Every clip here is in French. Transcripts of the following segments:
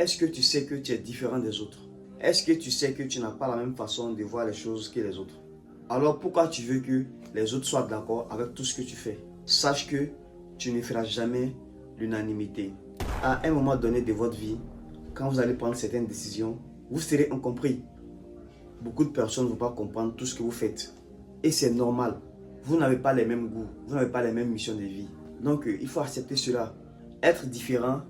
Est-ce que tu sais que tu es différent des autres? Est-ce que tu sais que tu n'as pas la même façon de voir les choses que les autres? Alors pourquoi tu veux que les autres soient d'accord avec tout ce que tu fais? Sache que tu ne feras jamais l'unanimité. À un moment donné de votre vie, quand vous allez prendre certaines décisions, vous serez incompris. Beaucoup de personnes ne vont pas comprendre tout ce que vous faites. Et c'est normal. Vous n'avez pas les mêmes goûts, vous n'avez pas les mêmes missions de vie. Donc il faut accepter cela. Être différent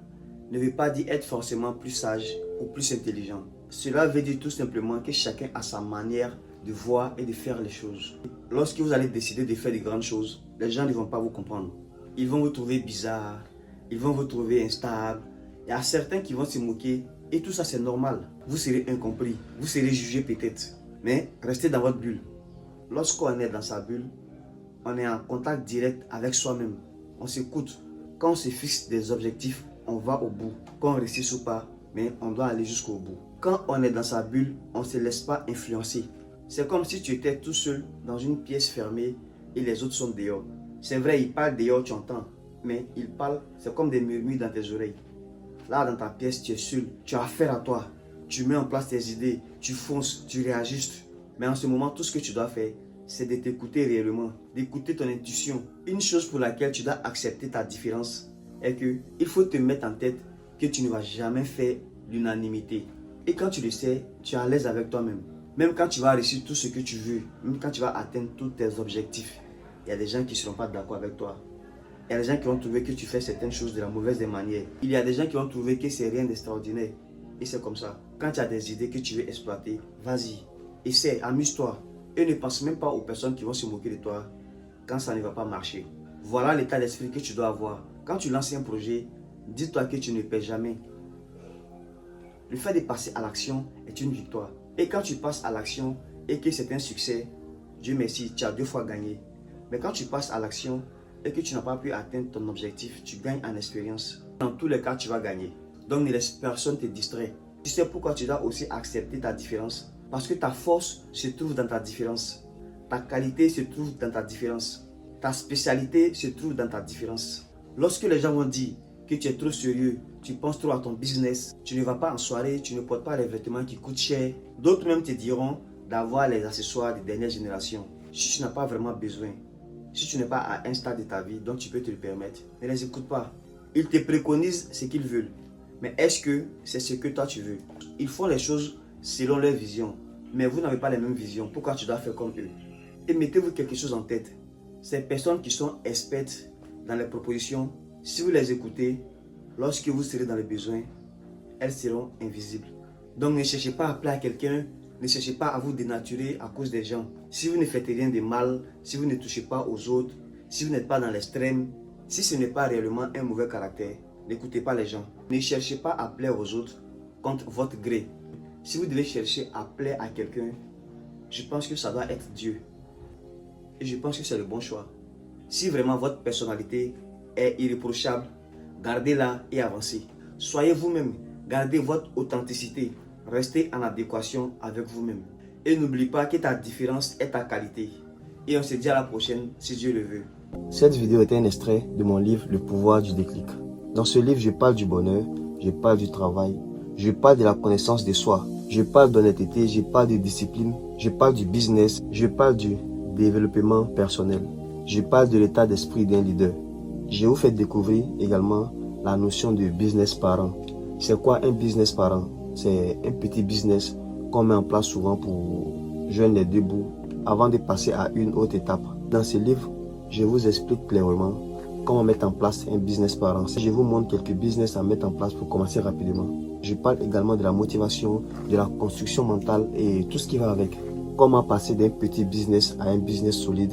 ne veut pas dire être forcément plus sage ou plus intelligent. Cela veut dire tout simplement que chacun a sa manière de voir et de faire les choses. Lorsque vous allez décider de faire de grandes choses, les gens ne vont pas vous comprendre. Ils vont vous trouver bizarre, ils vont vous trouver instable. Il y a certains qui vont se moquer et tout ça c'est normal. Vous serez incompris, vous serez jugé peut-être. Mais restez dans votre bulle. Lorsqu'on est dans sa bulle, on est en contact direct avec soi-même. On s'écoute. Quand on se fixe des objectifs, on va au bout. Qu'on réussisse ou pas, mais on doit aller jusqu'au bout. Quand on est dans sa bulle, on ne se laisse pas influencer. C'est comme si tu étais tout seul dans une pièce fermée et les autres sont dehors. C'est vrai, ils parlent dehors, tu entends. Mais ils parlent, c'est comme des murmures dans tes oreilles. Là, dans ta pièce, tu es seul. Tu as affaire à toi. Tu mets en place tes idées. Tu fonces, tu réajustes. Mais en ce moment, tout ce que tu dois faire, c'est de t'écouter réellement, d'écouter ton intuition. Une chose pour laquelle tu dois accepter ta différence est que il faut te mettre en tête que tu ne vas jamais faire l'unanimité. Et quand tu le sais, tu es à l'aise avec toi-même. Même quand tu vas réussir tout ce que tu veux, même quand tu vas atteindre tous tes objectifs, il y a des gens qui ne seront pas d'accord avec toi. Il y a des gens qui vont trouver que tu fais certaines choses de la mauvaise des manières. Il y a des gens qui vont trouver que c'est rien d'extraordinaire. Et c'est comme ça. Quand tu as des idées que tu veux exploiter, vas-y, essaie, amuse-toi. Et ne pense même pas aux personnes qui vont se moquer de toi quand ça ne va pas marcher. Voilà l'état d'esprit que tu dois avoir. Quand tu lances un projet, dis-toi que tu ne perds jamais. Le fait de passer à l'action est une victoire. Et quand tu passes à l'action et que c'est un succès, Dieu merci, tu as 2 fois gagné. Mais quand tu passes à l'action et que tu n'as pas pu atteindre ton objectif, tu gagnes en expérience. Dans tous les cas, tu vas gagner. Donc ne laisse personne te distraire. Tu sais pourquoi tu dois aussi accepter ta différence? Parce que ta force se trouve dans ta différence. Ta qualité se trouve dans ta différence. Ta spécialité se trouve dans ta différence. Lorsque les gens vont dire que tu es trop sérieux, tu penses trop à ton business, tu ne vas pas en soirée, tu ne portes pas les vêtements qui coûtent cher. D'autres même te diront d'avoir les accessoires de dernière génération. Si tu n'as pas vraiment besoin, si tu n'es pas à un stade de ta vie, donc tu peux te le permettre, ne les écoute pas. Ils te préconisent ce qu'ils veulent. Mais est-ce que c'est ce que toi tu veux? Ils font les choses selon leur vision. Mais vous n'avez pas les mêmes visions. Pourquoi tu dois faire comme eux? Et mettez-vous quelque chose en tête. Ces personnes qui sont expertes dans les propositions, si vous les écoutez, lorsque vous serez dans le besoin, elles seront invisibles. Donc ne cherchez pas à appeler à quelqu'un, ne cherchez pas à vous dénaturer à cause des gens. Si vous ne faites rien de mal, si vous ne touchez pas aux autres, si vous n'êtes pas dans l'extrême, si ce n'est pas réellement un mauvais caractère, n'écoutez pas les gens. Ne cherchez pas à plaire aux autres contre votre gré. Si vous devez chercher à plaire à quelqu'un, je pense que ça doit être Dieu. Et je pense que c'est le bon choix. Si vraiment votre personnalité est irréprochable, gardez-la et avancez. Soyez vous-même, gardez votre authenticité, restez en adéquation avec vous-même. Et n'oublie pas que ta différence est ta qualité. Et on se dit à la prochaine si Dieu le veut. Cette vidéo est un extrait de mon livre Le pouvoir du déclic. Dans ce livre, je parle du bonheur, je parle du travail, je parle de la connaissance de soi, je parle d'honnêteté, je parle de discipline, je parle du business, je parle du développement personnel, je parle de l'état d'esprit d'un leader. Je vous fais découvrir également la notion de business parent. C'est quoi un business parent? C'est un petit business qu'on met en place souvent pour joindre les 2 bouts avant de passer à une autre étape. Dans ce livre, je vous explique clairement comment mettre en place un business parent. Je vous montre quelques business à mettre en place pour commencer rapidement. Je parle également de la motivation, de la construction mentale et tout ce qui va avec. Comment passer d'un petit business à un business solide.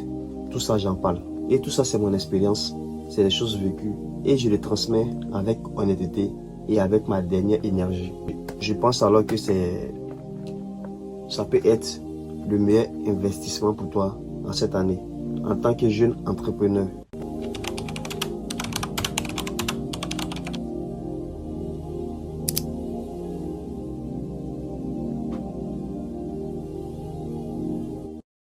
Tout ça, j'en parle. Et tout ça, c'est mon expérience. C'est des choses vécues. Et je les transmets avec honnêteté et avec ma dernière énergie. Je pense alors que ça peut être le meilleur investissement pour toi en cette année, en tant que jeune entrepreneur.